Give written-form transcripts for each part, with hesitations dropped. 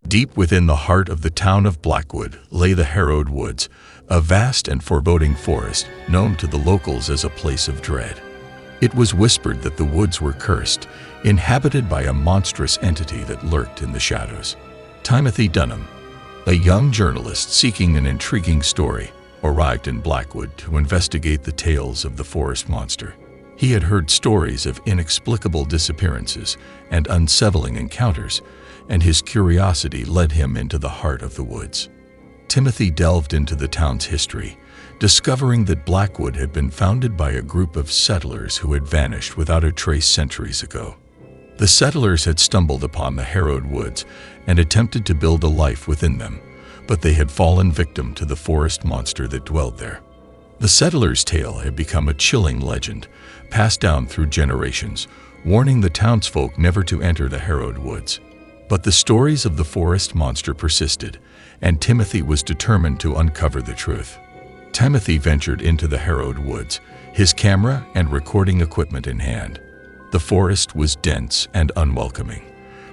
Deep within the heart of the town of Blackwood lay the Harrowed Woods, a vast and foreboding forest known to the locals as a place of dread. It was whispered that the woods were cursed, inhabited by a monstrous entity that lurked in the shadows. Timothy Dunham, a young journalist seeking an intriguing story, arrived in Blackwood to investigate the tales of the forest monster. He had heard stories of inexplicable disappearances and unsettling encounters, and his curiosity led him into the heart of the woods. Timothy delved into the town's history, discovering that Blackwood had been founded by a group of settlers who had vanished without a trace centuries ago. The settlers had stumbled upon the Harrowed Woods and attempted to build a life within them, but they had fallen victim to the forest monster that dwelled there. The settlers' tale had become a chilling legend, passed down through generations, warning the townsfolk never to enter the Harrowed Woods. But the stories of the forest monster persisted, and Timothy was determined to uncover the truth. Timothy ventured into the Harrowed Woods, his camera and recording equipment in hand. The forest was dense and unwelcoming,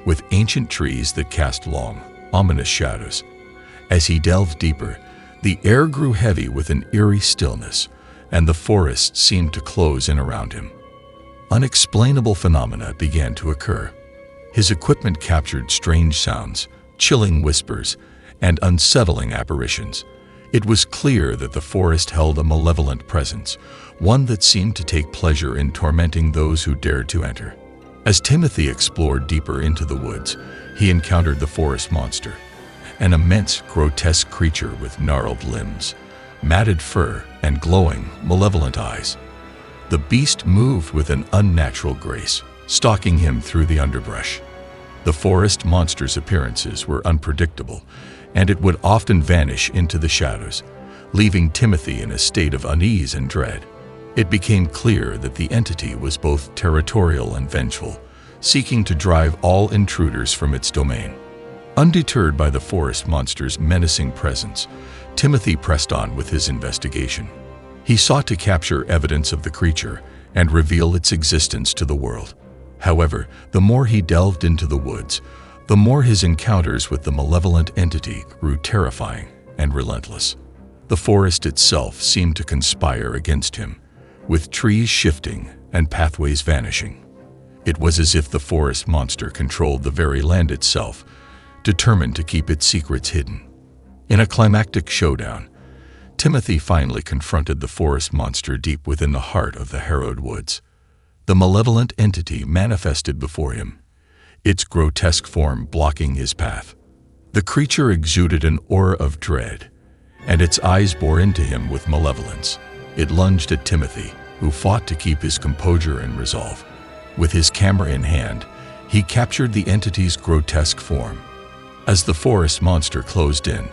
with ancient trees that cast long, ominous shadows. As he delved deeper, the air grew heavy with an eerie stillness, and the forest seemed to close in around him. Unexplainable phenomena began to occur. His equipment captured strange sounds, chilling whispers, and unsettling apparitions. It was clear that the forest held a malevolent presence, one that seemed to take pleasure in tormenting those who dared to enter. As Timothy explored deeper into the woods, he encountered the forest monster, an immense, grotesque creature with gnarled limbs, matted fur, and glowing, malevolent eyes. The beast moved with an unnatural grace, stalking him through the underbrush. The forest monster's appearances were unpredictable, and it would often vanish into the shadows, leaving Timothy in a state of unease and dread. It became clear that the entity was both territorial and vengeful, seeking to drive all intruders from its domain. Undeterred by the forest monster's menacing presence, Timothy pressed on with his investigation. He sought to capture evidence of the creature and reveal its existence to the world. However, the more he delved into the woods, the more his encounters with the malevolent entity grew terrifying and relentless. The forest itself seemed to conspire against him, with trees shifting and pathways vanishing. It was as if the forest monster controlled the very land itself, determined to keep its secrets hidden. In a climactic showdown, Timothy finally confronted the forest monster deep within the heart of the Harrowed Woods. The malevolent entity manifested before him, its grotesque form blocking his path. The creature exuded an aura of dread, and its eyes bore into him with malevolence. It lunged at Timothy, who fought to keep his composure and resolve. With his camera in hand, he captured the entity's grotesque form. As the forest monster closed in,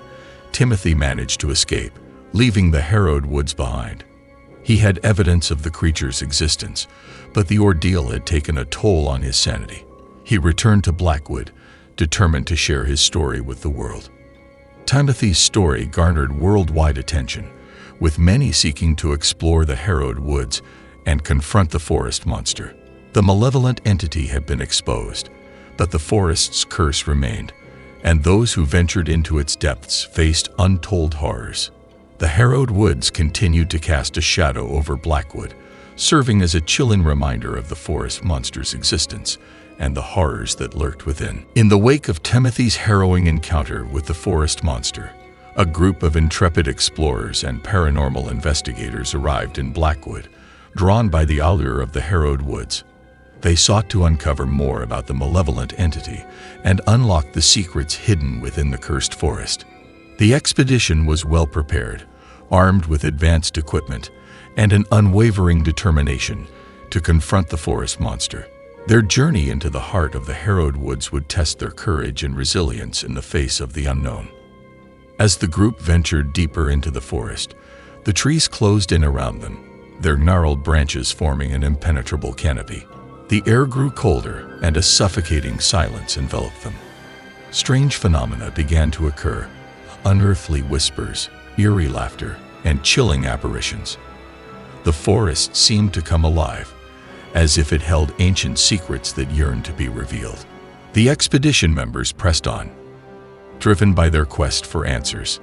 Timothy managed to escape, leaving the Harrowed Woods behind. He had evidence of the creature's existence, but the ordeal had taken a toll on his sanity. He returned to Blackwood, determined to share his story with the world. Timothy's story garnered worldwide attention, with many seeking to explore the Harrowed Woods and confront the forest monster. The malevolent entity had been exposed, but the forest's curse remained, and those who ventured into its depths faced untold horrors. The Harrowed Woods continued to cast a shadow over Blackwood, serving as a chilling reminder of the forest monster's existence and the horrors that lurked within. In the wake of Timothy's harrowing encounter with the forest monster, a group of intrepid explorers and paranormal investigators arrived in Blackwood, drawn by the allure of the Harrowed Woods. They sought to uncover more about the malevolent entity and unlock the secrets hidden within the cursed forest. The expedition was well prepared, armed with advanced equipment and an unwavering determination to confront the forest monster. Their journey into the heart of the Harrowed Woods would test their courage and resilience in the face of the unknown. As the group ventured deeper into the forest, the trees closed in around them, their gnarled branches forming an impenetrable canopy. The air grew colder, and a suffocating silence enveloped them. Strange phenomena began to occur: unearthly whispers, eerie laughter, and chilling apparitions. The forest seemed to come alive, as if it held ancient secrets that yearned to be revealed. The expedition members pressed on, driven by their quest for answers.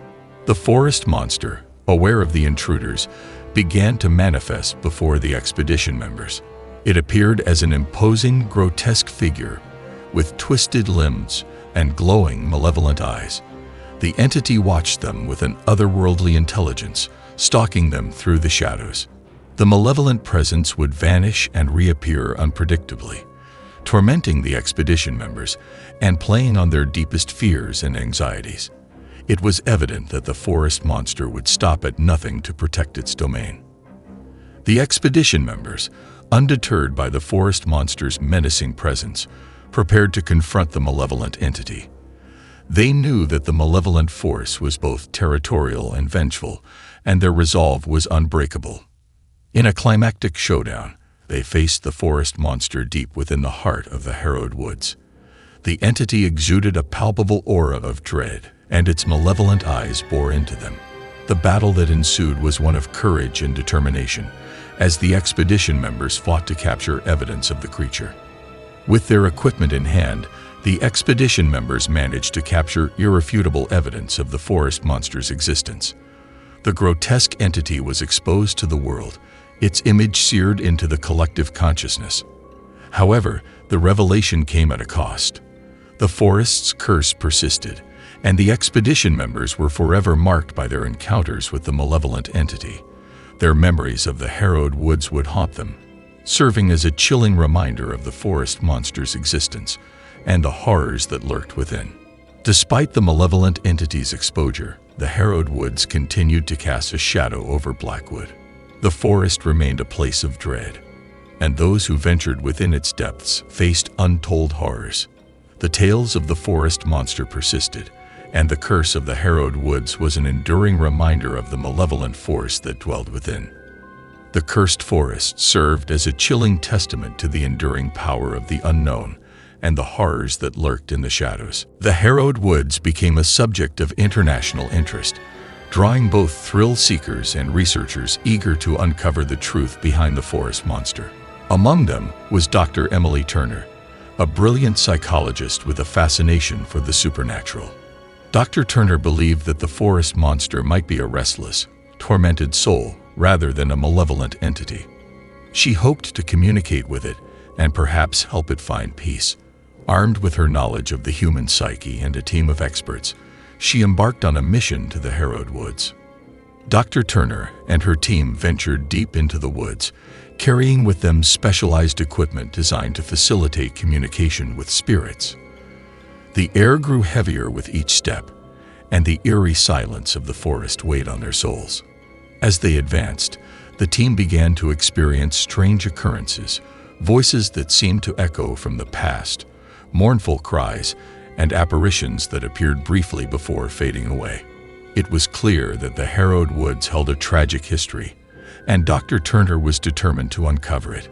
The forest monster, aware of the intruders, began to manifest before the expedition members. It appeared as an imposing, grotesque figure with twisted limbs and glowing, malevolent eyes. The entity watched them with an otherworldly intelligence, stalking them through the shadows. The malevolent presence would vanish and reappear unpredictably, tormenting the expedition members and playing on their deepest fears and anxieties. It was evident that the forest monster would stop at nothing to protect its domain. The expedition members, undeterred by the forest monster's menacing presence, prepared to confront the malevolent entity. They knew that the malevolent force was both territorial and vengeful, and their resolve was unbreakable. In a climactic showdown, they faced the forest monster deep within the heart of the harrowed woods. The entity exuded a palpable aura of dread, and its malevolent eyes bore into them. The battle that ensued was one of courage and determination, as the expedition members fought to capture evidence of the creature. With their equipment in hand, the expedition members managed to capture irrefutable evidence of the forest monster's existence. The grotesque entity was exposed to the world, its image seared into the collective consciousness. However, the revelation came at a cost. The forest's curse persisted, and the expedition members were forever marked by their encounters with the malevolent entity. Their memories of the harrowed woods would haunt them, serving as a chilling reminder of the forest monster's existence and the horrors that lurked within. Despite the malevolent entity's exposure, the harrowed woods continued to cast a shadow over Blackwood. The forest remained a place of dread, and those who ventured within its depths faced untold horrors. The tales of the forest monster persisted, and the curse of the harrowed woods was an enduring reminder of the malevolent force that dwelled within. The cursed forest served as a chilling testament to the enduring power of the unknown and the horrors that lurked in the shadows. The harrowed woods became a subject of international interest, drawing both thrill seekers and researchers eager to uncover the truth behind the forest monster. Among them was Dr. Emily Turner, a brilliant psychologist with a fascination for the supernatural. Dr. Turner believed that the forest monster might be a restless, tormented soul rather than a malevolent entity. She hoped to communicate with it and perhaps help it find peace. Armed with her knowledge of the human psyche and a team of experts, she embarked on a mission to the harrowed woods. Dr. Turner and her team ventured deep into the woods, carrying with them specialized equipment designed to facilitate communication with spirits. The air grew heavier with each step, and the eerie silence of the forest weighed on their souls. As they advanced, the team began to experience strange occurrences, voices that seemed to echo from the past, mournful cries, and apparitions that appeared briefly before fading away. It was clear that the harrowed woods held a tragic history, and Dr. Turner was determined to uncover it.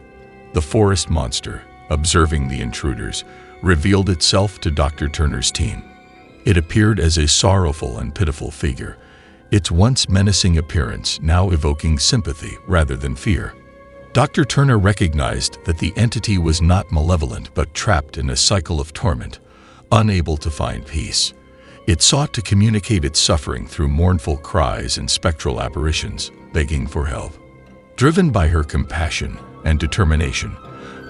The forest monster, observing the intruders, revealed itself to Dr. Turner's team. It appeared as a sorrowful and pitiful figure, its once menacing appearance now evoking sympathy rather than fear. Dr. Turner recognized that the entity was not malevolent but trapped in a cycle of torment, unable to find peace. It sought to communicate its suffering through mournful cries and spectral apparitions, begging for help. Driven by her compassion and determination,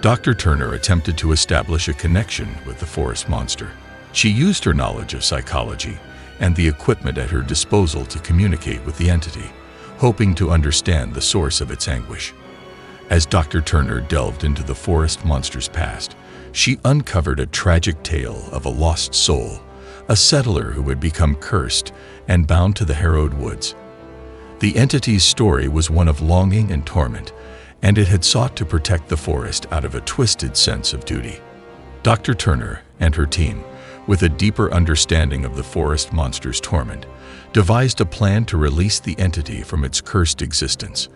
Dr. Turner attempted to establish a connection with the forest monster. She used her knowledge of psychology and the equipment at her disposal to communicate with the entity, hoping to understand the source of its anguish. As Dr. Turner delved into the forest monster's past, she uncovered a tragic tale of a lost soul, a settler who had become cursed and bound to the harrowed woods. The entity's story was one of longing and torment, and it had sought to protect the forest out of a twisted sense of duty. Dr. Turner and her team, with a deeper understanding of the forest monster's torment, devised a plan to release the entity from its cursed existence.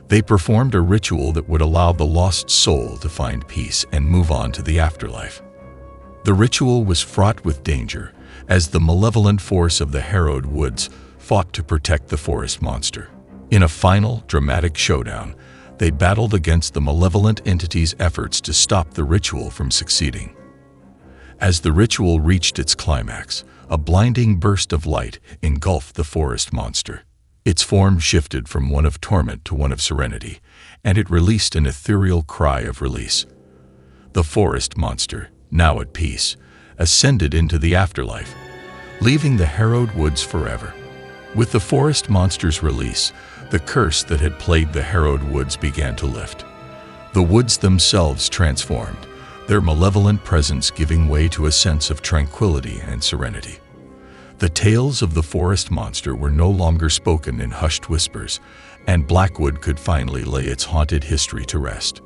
They performed a ritual that would allow the lost soul to find peace and move on to the afterlife. The ritual was fraught with danger, as the malevolent force of the harrowed woods fought to protect the forest monster. In a final, dramatic showdown, They battled against the malevolent entity's efforts to stop the ritual from succeeding. As the ritual reached its climax, a blinding burst of light engulfed the forest monster. Its form shifted from one of torment to one of serenity, and it released an ethereal cry of release. The forest monster, now at peace, ascended into the afterlife, leaving the harrowed woods forever. With the forest monster's release, the curse that had plagued the harrowed woods began to lift. The woods themselves transformed, their malevolent presence giving way to a sense of tranquility and serenity. The tales of the forest monster were no longer spoken in hushed whispers, and Blackwood could finally lay its haunted history to rest.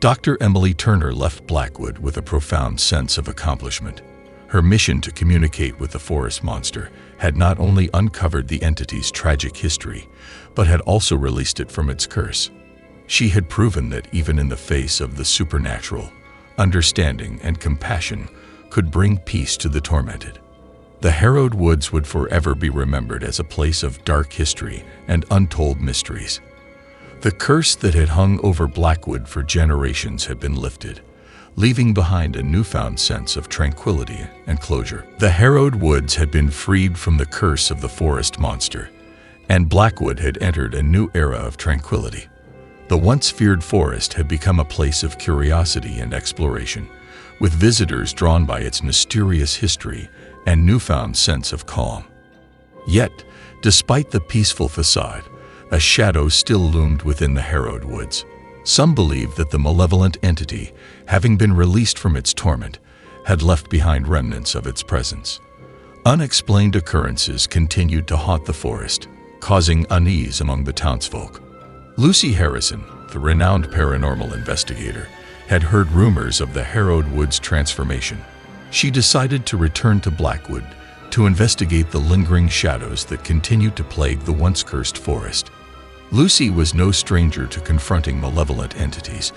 Dr. Emily Turner left Blackwood with a profound sense of accomplishment. Her mission to communicate with the forest monster had not only uncovered the entity's tragic history, but had also released it from its curse. She had proven that even in the face of the supernatural, understanding and compassion could bring peace to the tormented. The harrowed woods would forever be remembered as a place of dark history and untold mysteries. The curse that had hung over Blackwood for generations had been lifted, leaving behind a newfound sense of tranquility and closure. The harrowed woods had been freed from the curse of the forest monster, and Blackwood had entered a new era of tranquility. The once feared forest had become a place of curiosity and exploration, with visitors drawn by its mysterious history and newfound sense of calm. Yet, despite the peaceful facade, a shadow still loomed within the harrowed woods. Some believed that the malevolent entity, having been released from its torment, had left behind remnants of its presence. Unexplained occurrences continued to haunt the forest, causing unease among the townsfolk. Lucy Harrison, the renowned paranormal investigator, had heard rumors of the harrowed woods transformation. She decided to return to Blackwood to investigate the lingering shadows that continued to plague the once cursed forest. Lucy was no stranger to confronting malevolent entities,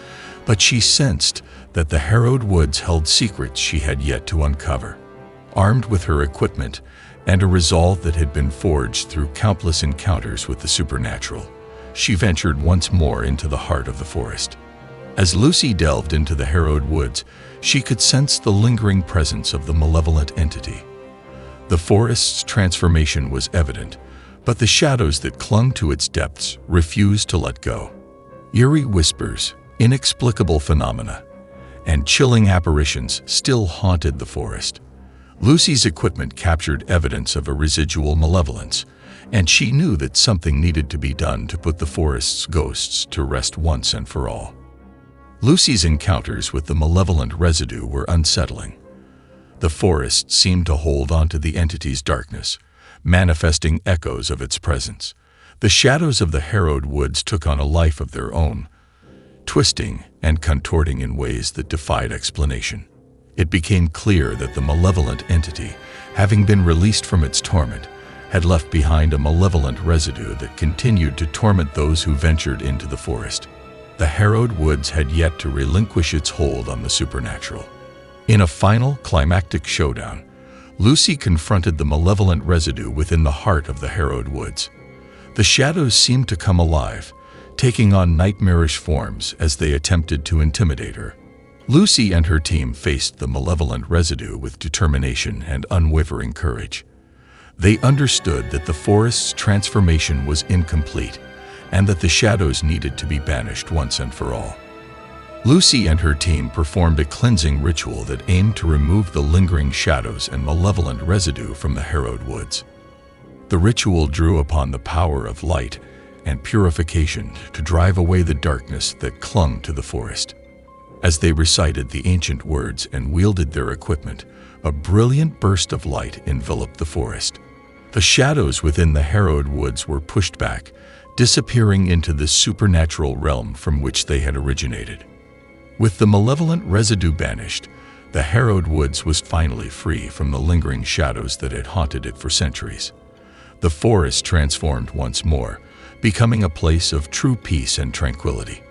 but she sensed that the harrowed woods held secrets she had yet to uncover. Armed with her equipment and a resolve that had been forged through countless encounters with the supernatural, she ventured once more into the heart of the forest. As Lucy delved into the harrowed woods, she could sense the lingering presence of the malevolent entity. The forest's transformation was evident, but the shadows that clung to its depths refused to let go. Eerie whispers, inexplicable phenomena, and chilling apparitions still haunted the forest. Lucy's equipment captured evidence of a residual malevolence, and she knew that something needed to be done to put the forest's ghosts to rest once and for all. Lucy's encounters with the malevolent residue were unsettling. The forest seemed to hold onto the entity's darkness, manifesting echoes of its presence. The shadows of the harrowed woods took on a life of their own, twisting and contorting in ways that defied explanation. It became clear that the malevolent entity, having been released from its torment, had left behind a malevolent residue that continued to torment those who ventured into the forest. The harrowed woods had yet to relinquish its hold on the supernatural. In a final, climactic showdown, Lucy confronted the malevolent residue within the heart of the harrowed woods. The shadows seemed to come alive, taking on nightmarish forms as they attempted to intimidate her. Lucy and her team faced the malevolent residue with determination and unwavering courage. They understood that the forest's transformation was incomplete, and that the shadows needed to be banished once and for all. Lucy and her team performed a cleansing ritual that aimed to remove the lingering shadows and malevolent residue from the harrowed woods. The ritual drew upon the power of light and purification to drive away the darkness that clung to the forest. As they recited the ancient words and wielded their equipment, a brilliant burst of light enveloped the forest. The shadows within the harrowed woods were pushed back, disappearing into the supernatural realm from which they had originated. With the malevolent residue banished, the harrowed woods was finally free from the lingering shadows that had haunted it for centuries. The forest transformed once more, becoming a place of true peace and tranquility.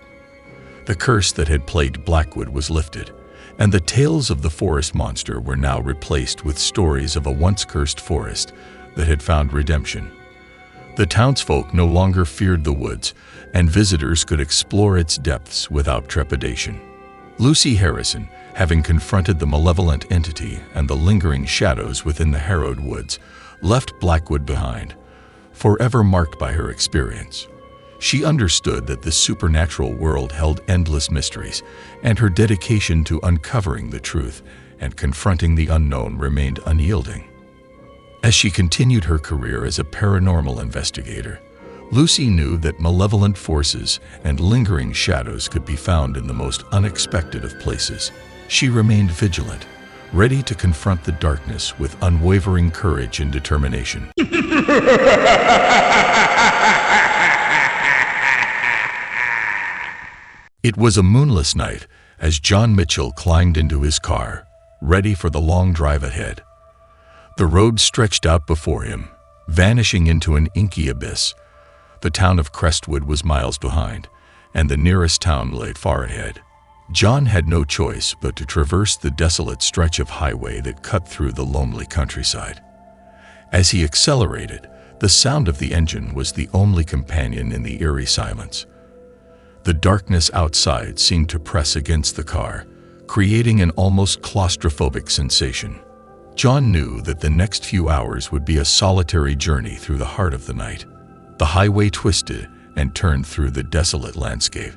The curse that had plagued Blackwood was lifted, and the tales of the forest monster were now replaced with stories of a once cursed forest that had found redemption. The townsfolk no longer feared the woods, and visitors could explore its depths without trepidation. Lucy Harrison, having confronted the malevolent entity and the lingering shadows within the harrowed woods, left Blackwood behind, forever marked by her experience. She understood that the supernatural world held endless mysteries, and her dedication to uncovering the truth and confronting the unknown remained unyielding. As she continued her career as a paranormal investigator, Lucy knew that malevolent forces and lingering shadows could be found in the most unexpected of places. She remained vigilant, ready to confront the darkness with unwavering courage and determination. It was a moonless night as John Mitchell climbed into his car, ready for the long drive ahead. The road stretched out before him, vanishing into an inky abyss. The town of Crestwood was miles behind, and the nearest town lay far ahead. John had no choice but to traverse the desolate stretch of highway that cut through the lonely countryside. As he accelerated, the sound of the engine was the only companion in the eerie silence. The darkness outside seemed to press against the car, creating an almost claustrophobic sensation. John knew that the next few hours would be a solitary journey through the heart of the night. The highway twisted and turned through the desolate landscape.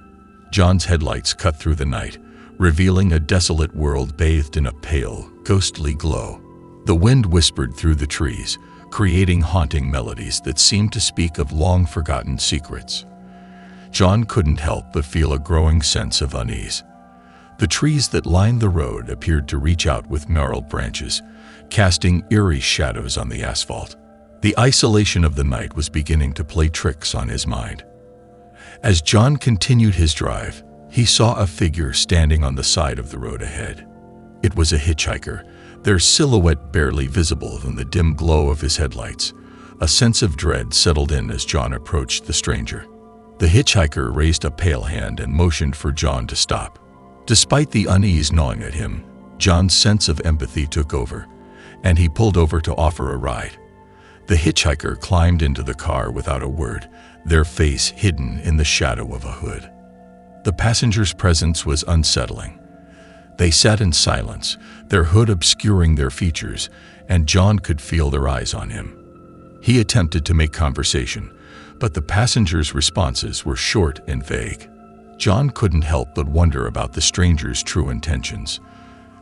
John's headlights cut through the night, revealing a desolate world bathed in a pale, ghostly glow. The wind whispered through the trees, creating haunting melodies that seemed to speak of long-forgotten secrets. John couldn't help but feel a growing sense of unease. The trees that lined the road appeared to reach out with gnarled branches, casting eerie shadows on the asphalt. The isolation of the night was beginning to play tricks on his mind. As John continued his drive, he saw a figure standing on the side of the road ahead. It was a hitchhiker, their silhouette barely visible in the dim glow of his headlights. A sense of dread settled in as John approached the stranger. The hitchhiker raised a pale hand and motioned for John to stop. Despite the unease gnawing at him, John's sense of empathy took over, and he pulled over to offer a ride. The hitchhiker climbed into the car without a word, their face hidden in the shadow of a hood. The passenger's presence was unsettling. They sat in silence, their hood obscuring their features, and John could feel their eyes on him. He attempted to make conversation, but the passengers' responses were short and vague. John couldn't help but wonder about the stranger's true intentions.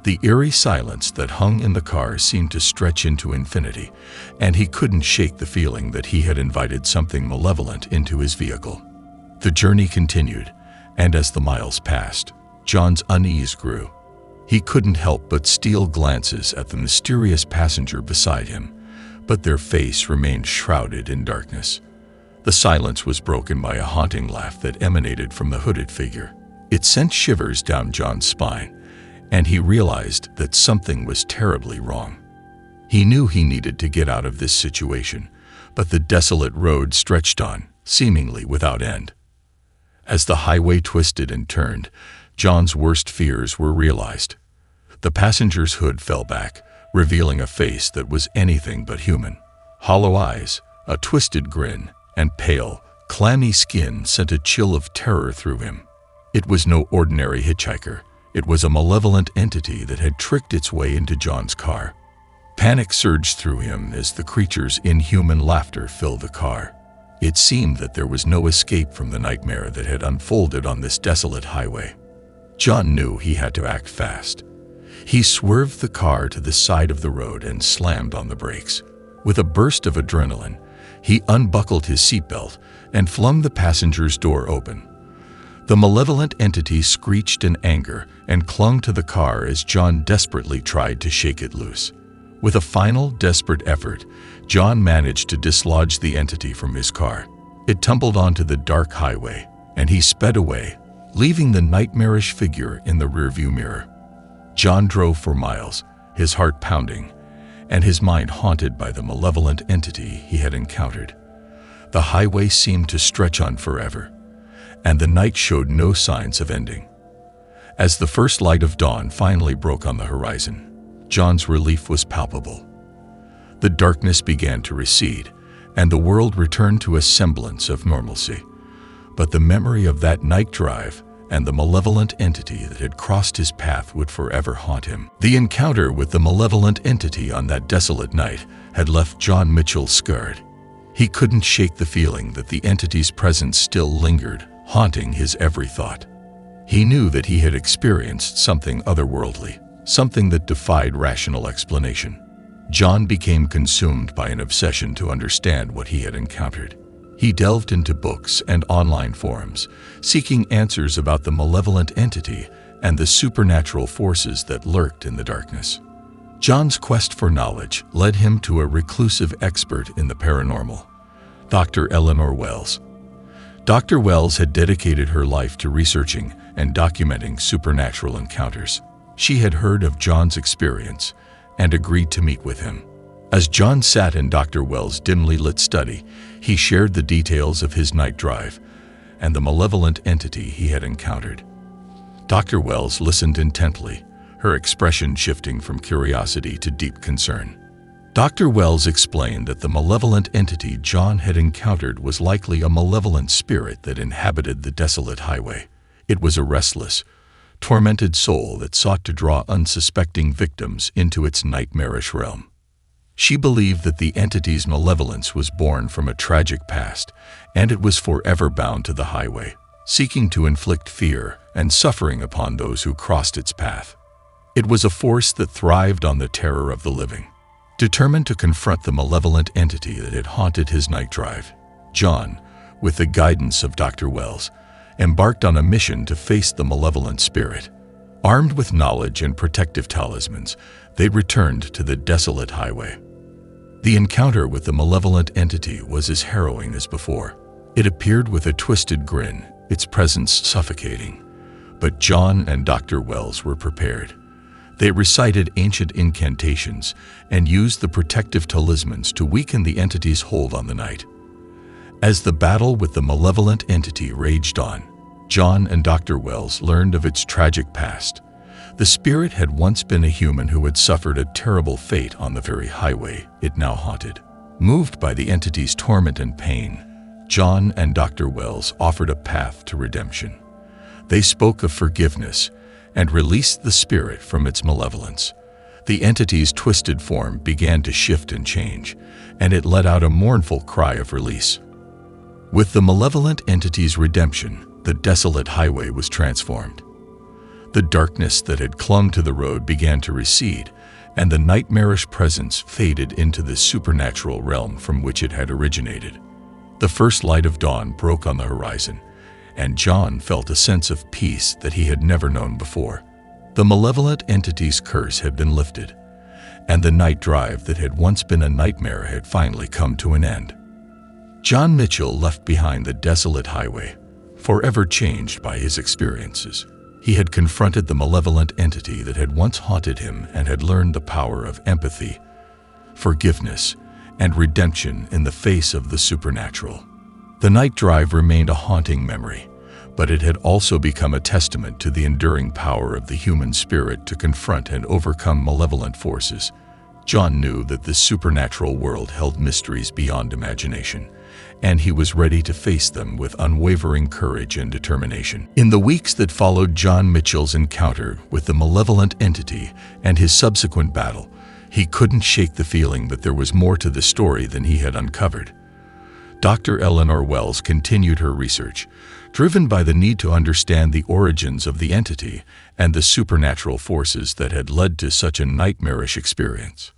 The eerie silence that hung in the car seemed to stretch into infinity, and he couldn't shake the feeling that he had invited something malevolent into his vehicle. The journey continued, and as the miles passed, John's unease grew. He couldn't help but steal glances at the mysterious passenger beside him, but their face remained shrouded in darkness. The silence was broken by a haunting laugh that emanated from the hooded figure. It sent shivers down John's spine, and he realized that something was terribly wrong. He knew he needed to get out of this situation, but the desolate road stretched on, seemingly without end. As the highway twisted and turned, John's worst fears were realized. The passenger's hood fell back, revealing a face that was anything but human. Hollow eyes, a twisted grin, and pale, clammy skin sent a chill of terror through him. It was no ordinary hitchhiker. It was a malevolent entity that had tricked its way into John's car. Panic surged through him as the creature's inhuman laughter filled the car. It seemed that there was no escape from the nightmare that had unfolded on this desolate highway. John knew he had to act fast. He swerved the car to the side of the road and slammed on the brakes. With a burst of adrenaline, he unbuckled his seatbelt and flung the passenger's door open. The malevolent entity screeched in anger and clung to the car as John desperately tried to shake it loose. With a final, desperate effort, John managed to dislodge the entity from his car. It tumbled onto the dark highway, and he sped away, leaving the nightmarish figure in the rearview mirror. John drove for miles, his heart pounding, and his mind haunted by the malevolent entity he had encountered. The highway seemed to stretch on forever, and the night showed no signs of ending. As the first light of dawn finally broke on the horizon, John's relief was palpable. The darkness began to recede, and the world returned to a semblance of normalcy. But the memory of that night drive and the malevolent entity that had crossed his path would forever haunt him. The encounter with the malevolent entity on that desolate night had left John Mitchell scarred. He couldn't shake the feeling that the entity's presence still lingered, haunting his every thought. He knew that he had experienced something otherworldly, something that defied rational explanation. John became consumed by an obsession to understand what he had encountered. He delved into books and online forums, seeking answers about the malevolent entity and the supernatural forces that lurked in the darkness. John's quest for knowledge led him to a reclusive expert in the paranormal, Dr. Eleanor Wells. Dr. Wells had dedicated her life to researching and documenting supernatural encounters. She had heard of John's experience and agreed to meet with him. As John sat in Dr. Wells' dimly lit study, he shared the details of his night drive and the malevolent entity he had encountered. Dr. Wells listened intently, her expression shifting from curiosity to deep concern. Dr. Wells explained that the malevolent entity John had encountered was likely a malevolent spirit that inhabited the desolate highway. It was a restless, tormented soul that sought to draw unsuspecting victims into its nightmarish realm. She believed that the entity's malevolence was born from a tragic past, and it was forever bound to the highway, seeking to inflict fear and suffering upon those who crossed its path. It was a force that thrived on the terror of the living. Determined to confront the malevolent entity that had haunted his night drive, John, with the guidance of Dr. Wells, embarked on a mission to face the malevolent spirit. Armed with knowledge and protective talismans, they returned to the desolate highway. The encounter with the malevolent entity was as harrowing as before. It appeared with a twisted grin, its presence suffocating. But John and Dr. Wells were prepared. They recited ancient incantations and used the protective talismans to weaken the entity's hold on the night. As the battle with the malevolent entity raged on, John and Dr. Wells learned of its tragic past. The spirit had once been a human who had suffered a terrible fate on the very highway it now haunted. Moved by the entity's torment and pain, John and Dr. Wells offered a path to redemption. They spoke of forgiveness and released the spirit from its malevolence. The entity's twisted form began to shift and change, and it let out a mournful cry of release. With the malevolent entity's redemption, the desolate highway was transformed. The darkness that had clung to the road began to recede, and the nightmarish presence faded into the supernatural realm from which it had originated. The first light of dawn broke on the horizon, and John felt a sense of peace that he had never known before. The malevolent entity's curse had been lifted, and the night drive that had once been a nightmare had finally come to an end. John Mitchell left behind the desolate highway, forever changed by his experiences. He had confronted the malevolent entity that had once haunted him and had learned the power of empathy, forgiveness, and redemption in the face of the supernatural. The night drive remained a haunting memory, but it had also become a testament to the enduring power of the human spirit to confront and overcome malevolent forces. John knew that the supernatural world held mysteries beyond imagination, and he was ready to face them with unwavering courage and determination. In the weeks that followed John Mitchell's encounter with the malevolent entity and his subsequent battle, he couldn't shake the feeling that there was more to the story than he had uncovered. Dr. Eleanor Wells continued her research, driven by the need to understand the origins of the entity and the supernatural forces that had led to such a nightmarish experience.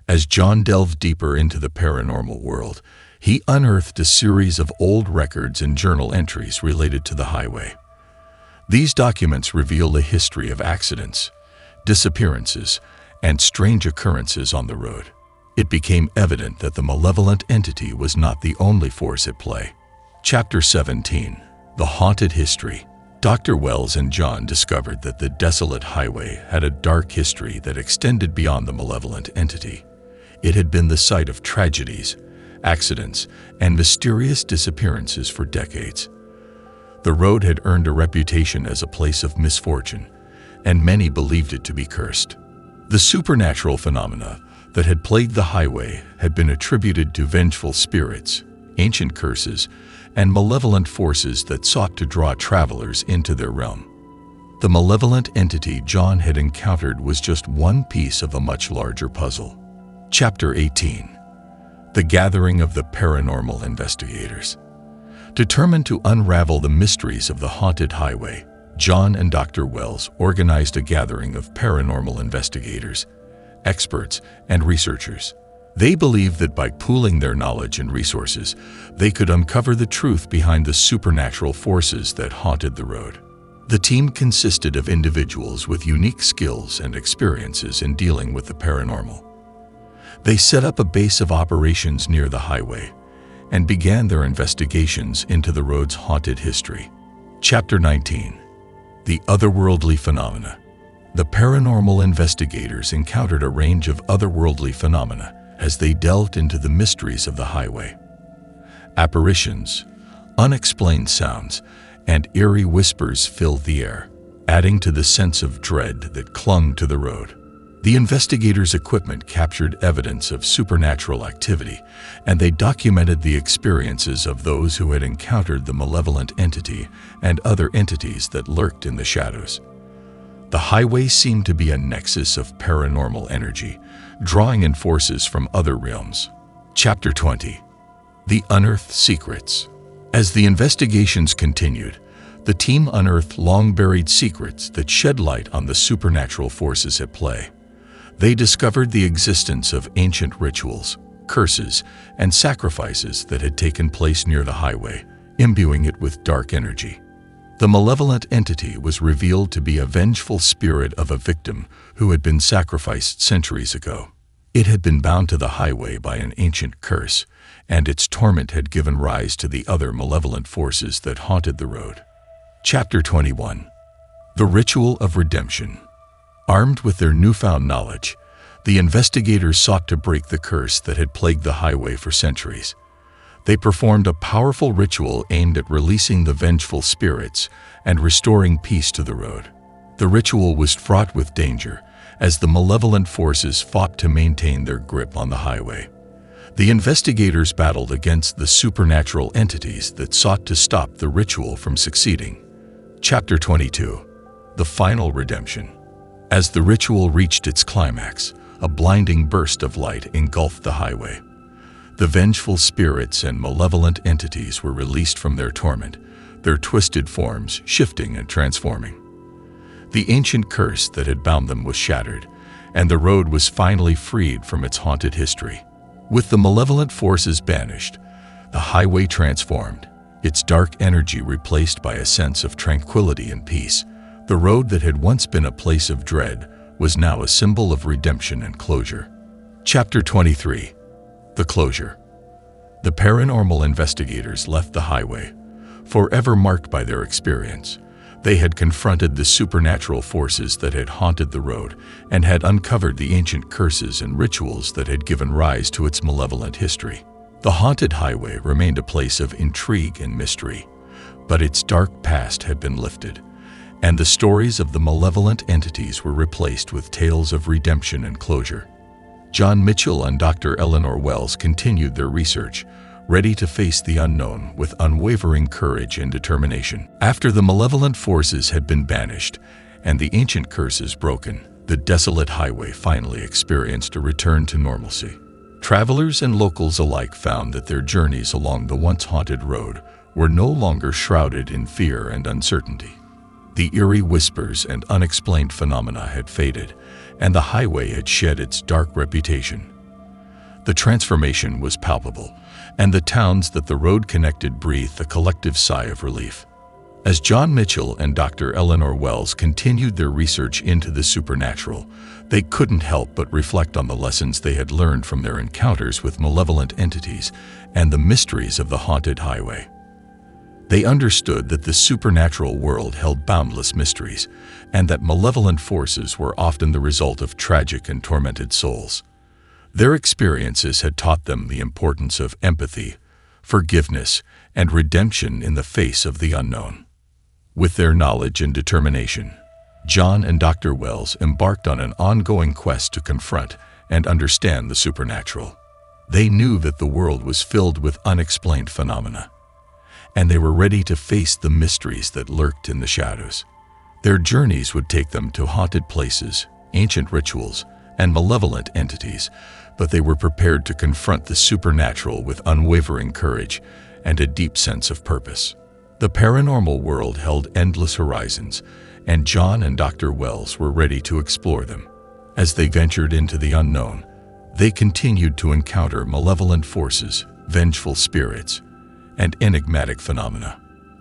As John delved deeper into the paranormal world, he unearthed a series of old records and journal entries related to the highway. These documents reveal a history of accidents, disappearances, and strange occurrences on the road. It became evident that the malevolent entity was not the only force at play. Chapter 17: The Haunted History. Dr. Wells and John discovered that the desolate highway had a dark history that extended beyond the malevolent entity. It had been the site of tragedies, accidents, and mysterious disappearances for decades. The road had earned a reputation as a place of misfortune, and many believed it to be cursed. The supernatural phenomena that had plagued the highway had been attributed to vengeful spirits, ancient curses, and malevolent forces that sought to draw travelers into their realm. The malevolent entity John had encountered was just one piece of a much larger puzzle. Chapter 18. The Gathering of the Paranormal Investigators. Determined to unravel the mysteries of the haunted highway, John and Dr. Wells organized a gathering of paranormal investigators, experts, and researchers. They believed that by pooling their knowledge and resources, they could uncover the truth behind the supernatural forces that haunted the road. The team consisted of individuals with unique skills and experiences in dealing with the paranormal. They set up a base of operations near the highway and began their investigations into the road's haunted history. Chapter 19. The Otherworldly Phenomena. The paranormal investigators encountered a range of otherworldly phenomena as they delved into the mysteries of the highway. Apparitions, unexplained sounds, and eerie whispers filled the air, adding to the sense of dread that clung to the road. The investigators' equipment captured evidence of supernatural activity, and they documented the experiences of those who had encountered the malevolent entity and other entities that lurked in the shadows. The highway seemed to be a nexus of paranormal energy, drawing in forces from other realms. Chapter 20. The Unearthed Secrets. As the investigations continued, the team unearthed long-buried secrets that shed light on the supernatural forces at play. They discovered the existence of ancient rituals, curses, and sacrifices that had taken place near the highway, imbuing it with dark energy. The malevolent entity was revealed to be a vengeful spirit of a victim who had been sacrificed centuries ago. It had been bound to the highway by an ancient curse, and its torment had given rise to the other malevolent forces that haunted the road. Chapter 21. The Ritual of Redemption. Armed with their newfound knowledge, the investigators sought to break the curse that had plagued the highway for centuries. They performed a powerful ritual aimed at releasing the vengeful spirits and restoring peace to the road. The ritual was fraught with danger, as the malevolent forces fought to maintain their grip on the highway. The investigators battled against the supernatural entities that sought to stop the ritual from succeeding. Chapter 22. The Final Redemption. As the ritual reached its climax, a blinding burst of light engulfed the highway. The vengeful spirits and malevolent entities were released from their torment, their twisted forms shifting and transforming. The ancient curse that had bound them was shattered, and the road was finally freed from its haunted history. With the malevolent forces banished, the highway transformed, its dark energy replaced by a sense of tranquility and peace. The road that had once been a place of dread was now a symbol of redemption and closure. Chapter 23. The Closure. The paranormal investigators left the highway, forever marked by their experience. They had confronted the supernatural forces that had haunted the road and had uncovered the ancient curses and rituals that had given rise to its malevolent history. The haunted highway remained a place of intrigue and mystery, but its dark past had been lifted, and the stories of the malevolent entities were replaced with tales of redemption and closure. John Mitchell and Dr. Eleanor Wells continued their research, ready to face the unknown with unwavering courage and determination. After the malevolent forces had been banished and the ancient curses broken, the desolate highway finally experienced a return to normalcy. Travelers and locals alike found that their journeys along the once haunted road were no longer shrouded in fear and uncertainty. The eerie whispers and unexplained phenomena had faded, and the highway had shed its dark reputation. The transformation was palpable, and the towns that the road connected breathed a collective sigh of relief. As John Mitchell and Dr. Eleanor Wells continued their research into the supernatural, they couldn't help but reflect on the lessons they had learned from their encounters with malevolent entities and the mysteries of the haunted highway. They understood that the supernatural world held boundless mysteries, and that malevolent forces were often the result of tragic and tormented souls. Their experiences had taught them the importance of empathy, forgiveness, and redemption in the face of the unknown. With their knowledge and determination, John and Dr. Wells embarked on an ongoing quest to confront and understand the supernatural. They knew that the world was filled with unexplained phenomena, and they were ready to face the mysteries that lurked in the shadows. Their journeys would take them to haunted places, ancient rituals, and malevolent entities, but they were prepared to confront the supernatural with unwavering courage and a deep sense of purpose. The paranormal world held endless horizons, and John and Dr. Wells were ready to explore them. As they ventured into the unknown, they continued to encounter malevolent forces, vengeful spirits, and enigmatic phenomena.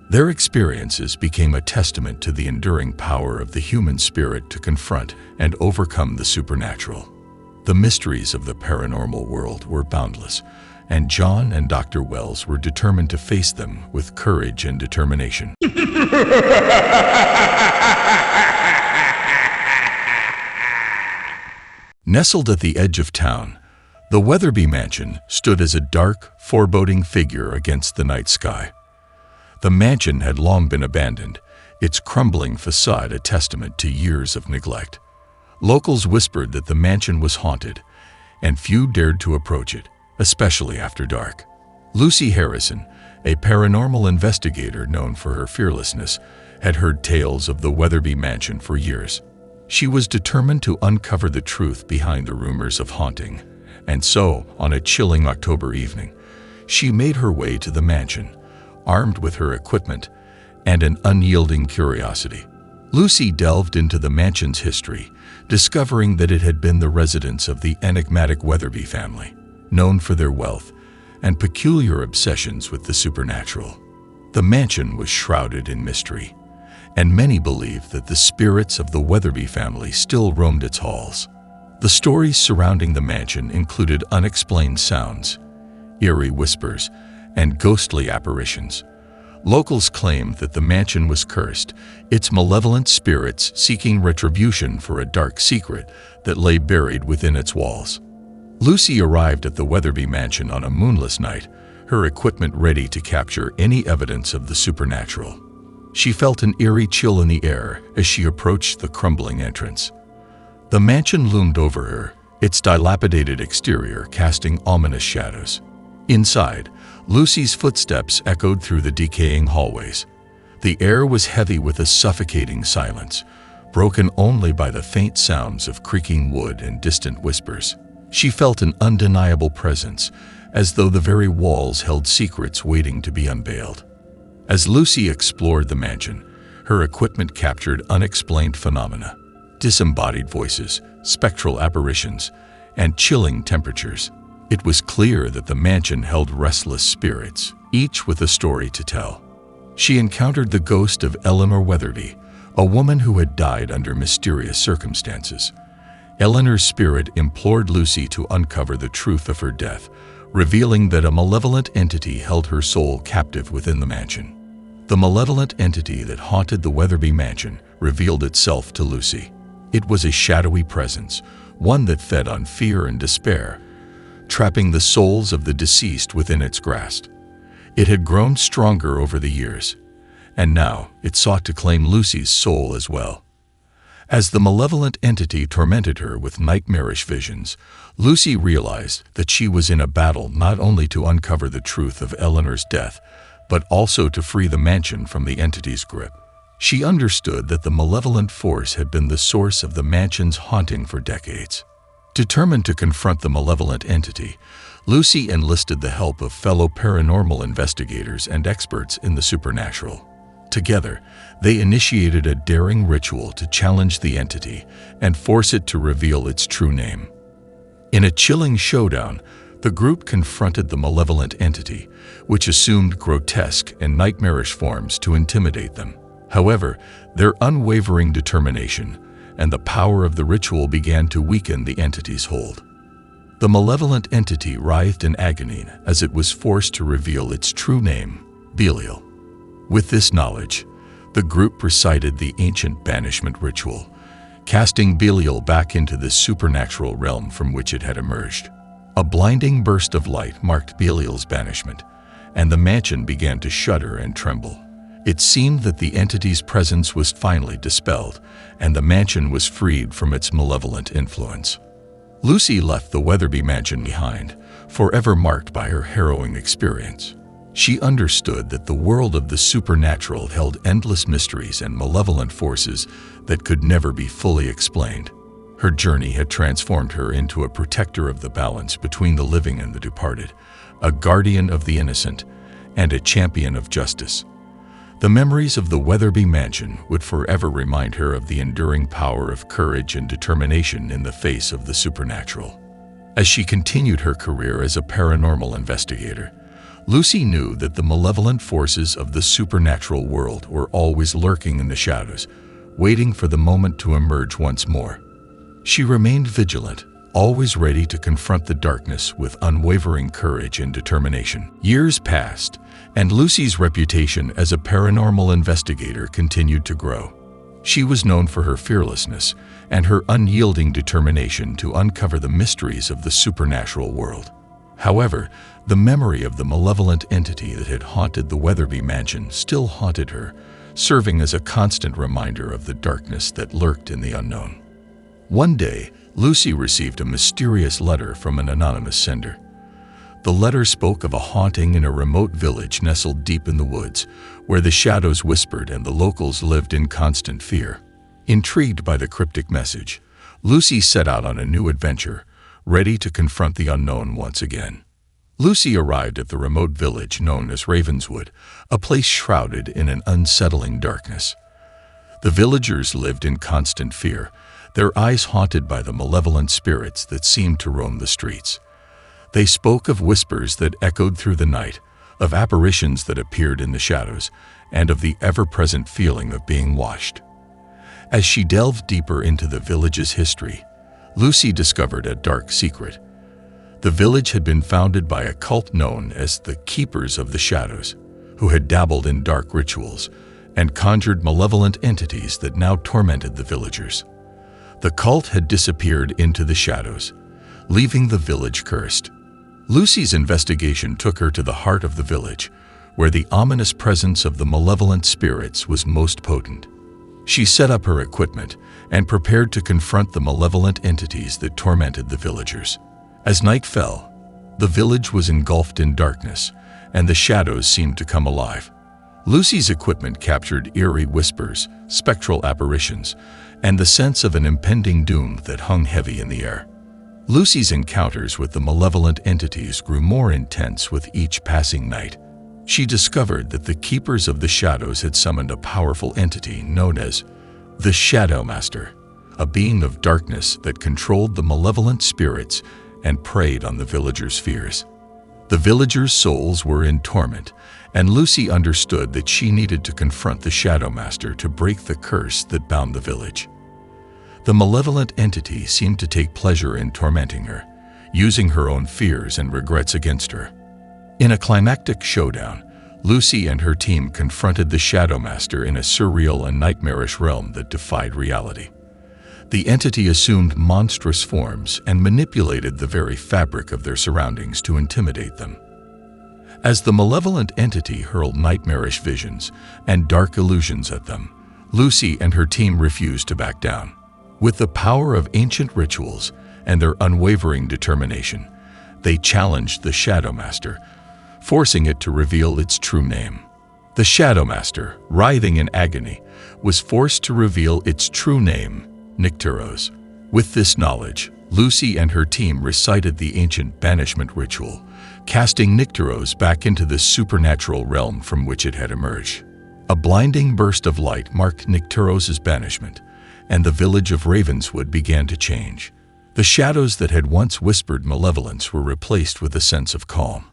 Their experiences became a testament to the enduring power of the human spirit to confront and overcome the supernatural. The mysteries of the paranormal world were boundless, and John and Dr. Wells were determined to face them with courage and determination. Nestled at the edge of town, the Weatherby Mansion stood as a dark, foreboding figure against the night sky. The mansion had long been abandoned, its crumbling facade a testament to years of neglect. Locals whispered that the mansion was haunted, and few dared to approach it, especially after dark. Lucy Harrison, a paranormal investigator known for her fearlessness, had heard tales of the Weatherby Mansion for years. She was determined to uncover the truth behind the rumors of haunting, and so, on a chilling October evening, she made her way to the mansion, armed with her equipment and an unyielding curiosity. Lucy delved into the mansion's history, discovering that it had been the residence of the enigmatic Weatherby family, known for their wealth and peculiar obsessions with the supernatural. The mansion was shrouded in mystery, and many believed that the spirits of the Weatherby family still roamed its halls. The stories surrounding the mansion included unexplained sounds, eerie whispers, and ghostly apparitions. Locals claimed that the mansion was cursed, its malevolent spirits seeking retribution for a dark secret that lay buried within its walls. Lucy arrived at the Weatherby Mansion on a moonless night, her equipment ready to capture any evidence of the supernatural. She felt an eerie chill in the air as she approached the crumbling entrance. The mansion loomed over her, its dilapidated exterior casting ominous shadows. Inside, Lucy's footsteps echoed through the decaying hallways. The air was heavy with a suffocating silence, broken only by the faint sounds of creaking wood and distant whispers. She felt an undeniable presence, as though the very walls held secrets waiting to be unveiled. As Lucy explored the mansion, her equipment captured unexplained phenomena, disembodied voices, spectral apparitions, and chilling temperatures. It was clear that the mansion held restless spirits, each with a story to tell. She encountered the ghost of Eleanor Weatherby, a woman who had died under mysterious circumstances. Eleanor's spirit implored Lucy to uncover the truth of her death, revealing that a malevolent entity held her soul captive within the mansion. The malevolent entity that haunted the Weatherby Mansion revealed itself to Lucy. It was a shadowy presence, one that fed on fear and despair, trapping the souls of the deceased within its grasp. It had grown stronger over the years, and now it sought to claim Lucy's soul as well. As the malevolent entity tormented her with nightmarish visions, Lucy realized that she was in a battle not only to uncover the truth of Eleanor's death, but also to free the mansion from the entity's grip. She understood that the malevolent force had been the source of the mansion's haunting for decades. Determined to confront the malevolent entity, Lucy enlisted the help of fellow paranormal investigators and experts in the supernatural. Together, they initiated a daring ritual to challenge the entity and force it to reveal its true name. In a chilling showdown, the group confronted the malevolent entity, which assumed grotesque and nightmarish forms to intimidate them. However, their unwavering determination and the power of the ritual began to weaken the entity's hold. The malevolent entity writhed in agony as it was forced to reveal its true name, Belial. With this knowledge, the group recited the ancient banishment ritual, casting Belial back into the supernatural realm from which it had emerged. A blinding burst of light marked Belial's banishment, and the mansion began to shudder and tremble. It seemed that the entity's presence was finally dispelled, and the mansion was freed from its malevolent influence. Lucy left the Weatherby mansion behind, forever marked by her harrowing experience. She understood that the world of the supernatural held endless mysteries and malevolent forces that could never be fully explained. Her journey had transformed her into a protector of the balance between the living and the departed, a guardian of the innocent, and a champion of justice. The memories of the Weatherby mansion would forever remind her of the enduring power of courage and determination in the face of the supernatural. As she continued her career as a paranormal investigator, Lucy knew that the malevolent forces of the supernatural world were always lurking in the shadows, waiting for the moment to emerge once more. She remained vigilant, always ready to confront the darkness with unwavering courage and determination. Years passed, and Lucy's reputation as a paranormal investigator continued to grow. She was known for her fearlessness and her unyielding determination to uncover the mysteries of the supernatural world. However, the memory of the malevolent entity that had haunted the Weatherby mansion still haunted her, serving as a constant reminder of the darkness that lurked in the unknown. One day, Lucy received a mysterious letter from an anonymous sender. The letter spoke of a haunting in a remote village nestled deep in the woods, where the shadows whispered and the locals lived in constant fear. Intrigued by the cryptic message, Lucy set out on a new adventure, ready to confront the unknown once again. Lucy arrived at the remote village known as Ravenswood, a place shrouded in an unsettling darkness. The villagers lived in constant fear, their eyes haunted by the malevolent spirits that seemed to roam the streets. They spoke of whispers that echoed through the night, of apparitions that appeared in the shadows, and of the ever-present feeling of being watched. As she delved deeper into the village's history, Lucy discovered a dark secret. The village had been founded by a cult known as the Keepers of the Shadows, who had dabbled in dark rituals and conjured malevolent entities that now tormented the villagers. The cult had disappeared into the shadows, leaving the village cursed. Lucy's investigation took her to the heart of the village, where the ominous presence of the malevolent spirits was most potent. She set up her equipment and prepared to confront the malevolent entities that tormented the villagers. As night fell, the village was engulfed in darkness, and the shadows seemed to come alive. Lucy's equipment captured eerie whispers, spectral apparitions, and the sense of an impending doom that hung heavy in the air. Lucy's encounters with the malevolent entities grew more intense with each passing night. She discovered that the Keepers of the Shadows had summoned a powerful entity known as the Shadow Master, a being of darkness that controlled the malevolent spirits and preyed on the villagers' fears. The villagers' souls were in torment, and Lucy understood that she needed to confront the Shadow Master to break the curse that bound the village. The malevolent entity seemed to take pleasure in tormenting her, using her own fears and regrets against her. In a climactic showdown, Lucy and her team confronted the Shadow Master in a surreal and nightmarish realm that defied reality. The entity assumed monstrous forms and manipulated the very fabric of their surroundings to intimidate them. As the malevolent entity hurled nightmarish visions and dark illusions at them, Lucy and her team refused to back down. With the power of ancient rituals and their unwavering determination, they challenged the Shadow Master, forcing it to reveal its true name. The Shadow Master, writhing in agony, was forced to reveal its true name, Nycteros. With this knowledge, Lucy and her team recited the ancient banishment ritual, casting Nycteros back into the supernatural realm from which it had emerged. A blinding burst of light marked Nycteros' banishment, and the village of Ravenswood began to change. The shadows that had once whispered malevolence were replaced with a sense of calm.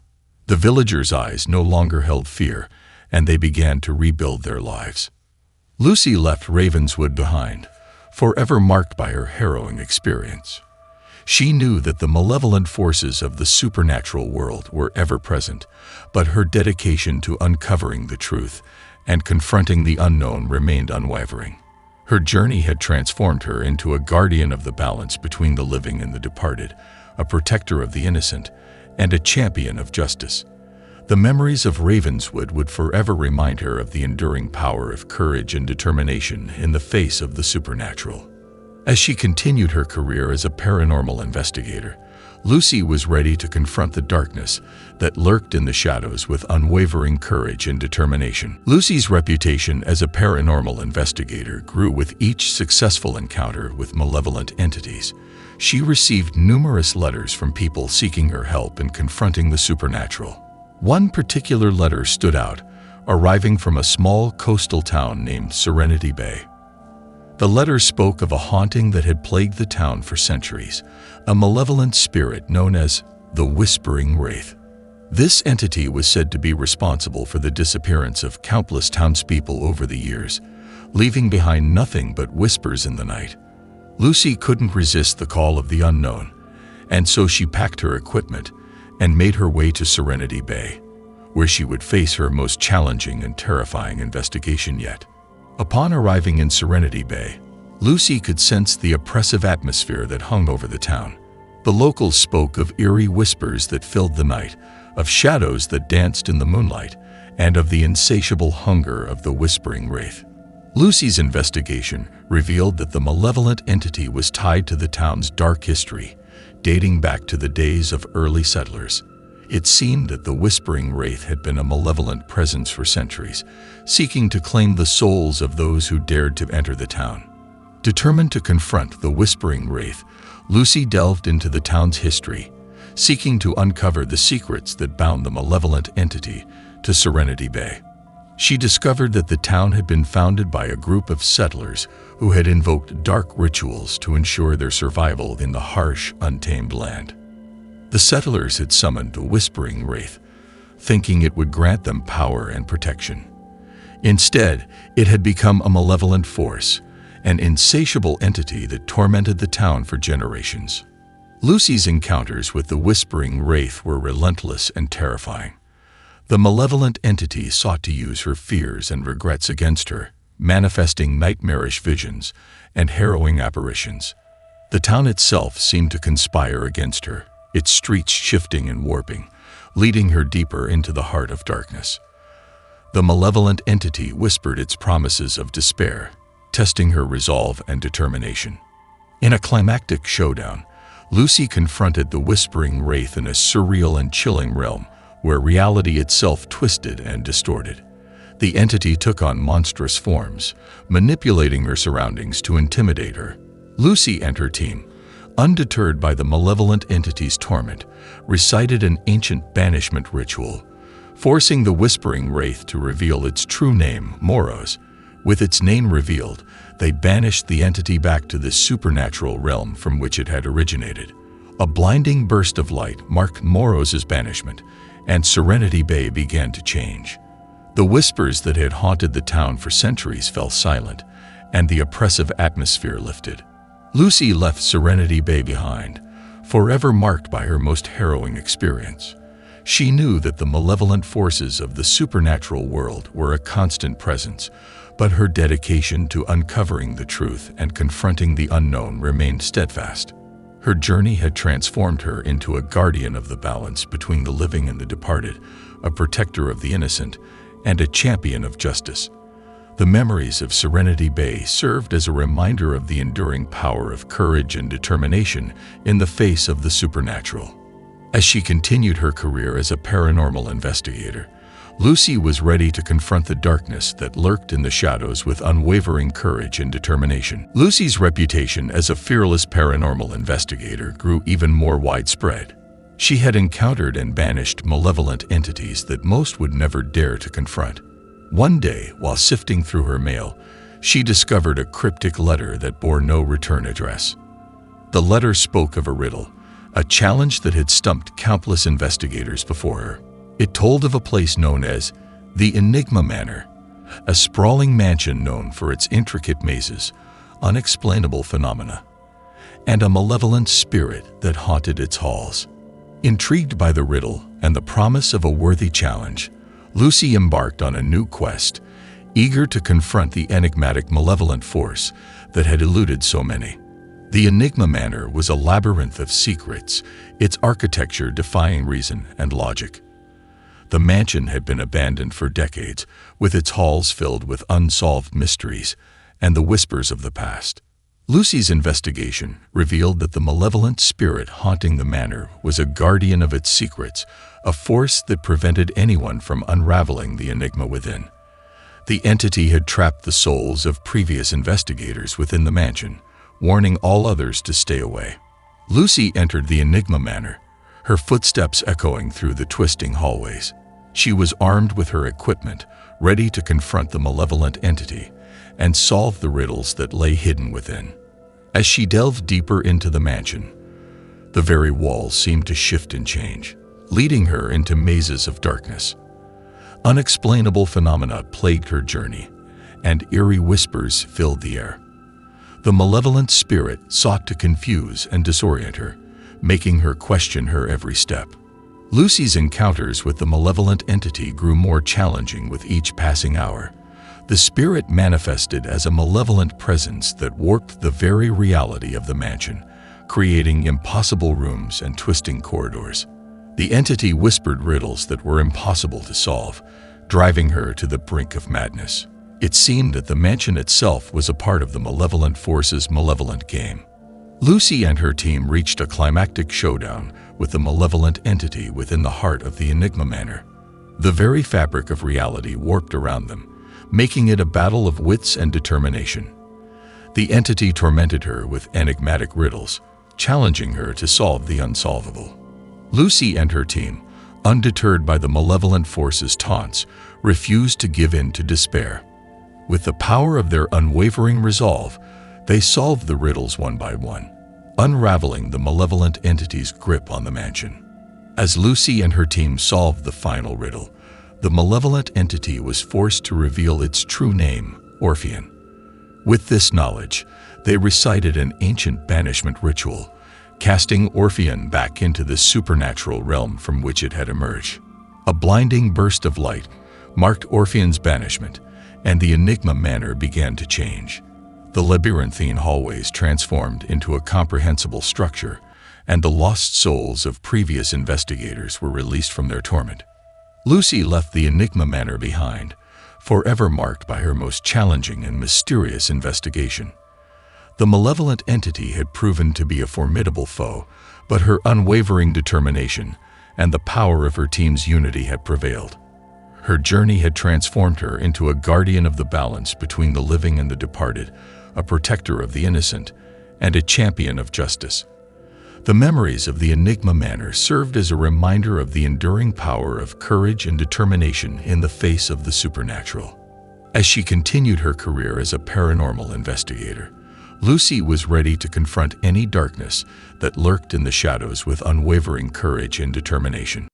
The villagers' eyes no longer held fear, and they began to rebuild their lives. Lucy left Ravenswood behind, forever marked by her harrowing experience. She knew that the malevolent forces of the supernatural world were ever present, but her dedication to uncovering the truth and confronting the unknown remained unwavering. Her journey had transformed her into a guardian of the balance between the living and the departed, a protector of the innocent, and a champion of justice. The memories of Ravenswood would forever remind her of the enduring power of courage and determination in the face of the supernatural. As she continued her career as a paranormal investigator, Lucy was ready to confront the darkness that lurked in the shadows with unwavering courage and determination. Lucy's reputation as a paranormal investigator grew with each successful encounter with malevolent entities. She received numerous letters from people seeking her help in confronting the supernatural. One particular letter stood out, arriving from a small coastal town named Serenity Bay. The letter spoke of a haunting that had plagued the town for centuries, a malevolent spirit known as the Whispering Wraith. This entity was said to be responsible for the disappearance of countless townspeople over the years, leaving behind nothing but whispers in the night. Lucy couldn't resist the call of the unknown, and so she packed her equipment and made her way to Serenity Bay, where she would face her most challenging and terrifying investigation yet. Upon arriving in Serenity Bay, Lucy could sense the oppressive atmosphere that hung over the town. The locals spoke of eerie whispers that filled the night, of shadows that danced in the moonlight, and of the insatiable hunger of the Whispering Wraith. Lucy's investigation revealed that the malevolent entity was tied to the town's dark history, dating back to the days of early settlers. It seemed that the Whispering Wraith had been a malevolent presence for centuries, seeking to claim the souls of those who dared to enter the town. Determined to confront the Whispering Wraith, Lucy delved into the town's history, seeking to uncover the secrets that bound the malevolent entity to Serenity Bay. She discovered that the town had been founded by a group of settlers who had invoked dark rituals to ensure their survival in the harsh, untamed land. The settlers had summoned a Whispering Wraith, thinking it would grant them power and protection. Instead, it had become a malevolent force, an insatiable entity that tormented the town for generations. Lucy's encounters with the Whispering Wraith were relentless and terrifying. The malevolent entity sought to use her fears and regrets against her, manifesting nightmarish visions and harrowing apparitions. The town itself seemed to conspire against her, its streets shifting and warping, leading her deeper into the heart of darkness. The malevolent entity whispered its promises of despair, testing her resolve and determination. In a climactic showdown, Lucy confronted the Whispering Wraith in a surreal and chilling realm where reality itself twisted and distorted. The entity took on monstrous forms, manipulating her surroundings to intimidate her. Lucy and her team, undeterred by the malevolent entity's torment, recited an ancient banishment ritual, forcing the Whispering Wraith to reveal its true name, Moros. With its name revealed, they banished the entity back to the supernatural realm from which it had originated. A blinding burst of light marked Moros' banishment, and Serenity Bay began to change. The whispers that had haunted the town for centuries fell silent, and the oppressive atmosphere lifted. Lucy left Serenity Bay behind, forever marked by her most harrowing experience. She knew that the malevolent forces of the supernatural world were a constant presence, but her dedication to uncovering the truth and confronting the unknown remained steadfast. Her journey had transformed her into a guardian of the balance between the living and the departed, a protector of the innocent, and a champion of justice. The memories of Serenity Bay served as a reminder of the enduring power of courage and determination in the face of the supernatural. As she continued her career as a paranormal investigator, Lucy was ready to confront the darkness that lurked in the shadows with unwavering courage and determination. Lucy's reputation as a fearless paranormal investigator grew even more widespread. She had encountered and banished malevolent entities that most would never dare to confront. One day, while sifting through her mail, she discovered a cryptic letter that bore no return address. The letter spoke of a riddle, a challenge that had stumped countless investigators before her. It told of a place known as the Enigma Manor, a sprawling mansion known for its intricate mazes, unexplainable phenomena, and a malevolent spirit that haunted its halls. Intrigued by the riddle and the promise of a worthy challenge, Lucy embarked on a new quest, eager to confront the enigmatic malevolent force that had eluded so many. The Enigma Manor was a labyrinth of secrets, its architecture defying reason and logic. The mansion had been abandoned for decades, with its halls filled with unsolved mysteries and the whispers of the past. Lucy's investigation revealed that the malevolent spirit haunting the manor was a guardian of its secrets, a force that prevented anyone from unraveling the enigma within. The entity had trapped the souls of previous investigators within the mansion, warning all others to stay away. Lucy entered the Enigma Manor, her footsteps echoing through the twisting hallways. She was armed with her equipment, ready to confront the malevolent entity and solve the riddles that lay hidden within. As she delved deeper into the mansion, the very walls seemed to shift and change, leading her into mazes of darkness. Unexplainable phenomena plagued her journey, and eerie whispers filled the air. The malevolent spirit sought to confuse and disorient her, making her question her every step. Lucy's encounters with the malevolent entity grew more challenging with each passing hour. The spirit manifested as a malevolent presence that warped the very reality of the mansion, creating impossible rooms and twisting corridors. The entity whispered riddles that were impossible to solve, driving her to the brink of madness. It seemed that the mansion itself was a part of the malevolent force's malevolent game. Lucy and her team reached a climactic showdown with the malevolent entity within the heart of the Enigma Manor. The very fabric of reality warped around them, making it a battle of wits and determination. The entity tormented her with enigmatic riddles, challenging her to solve the unsolvable. Lucy and her team, undeterred by the malevolent force's taunts, refused to give in to despair. With the power of their unwavering resolve, they solved the riddles one by one, unraveling the malevolent entity's grip on the mansion. As Lucy and her team solved the final riddle, the malevolent entity was forced to reveal its true name, Orpheon. With this knowledge, they recited an ancient banishment ritual, casting Orpheon back into the supernatural realm from which it had emerged. A blinding burst of light marked Orpheon's banishment, and the Enigma Manor began to change. The labyrinthine hallways transformed into a comprehensible structure, and the lost souls of previous investigators were released from their torment. Lucy left the Enigma Manor behind, forever marked by her most challenging and mysterious investigation. The malevolent entity had proven to be a formidable foe, but her unwavering determination and the power of her team's unity had prevailed. Her journey had transformed her into a guardian of the balance between the living and the departed, a protector of the innocent, and a champion of justice. The memories of the Enigma Manor served as a reminder of the enduring power of courage and determination in the face of the supernatural. As she continued her career as a paranormal investigator, Lucy was ready to confront any darkness that lurked in the shadows with unwavering courage and determination.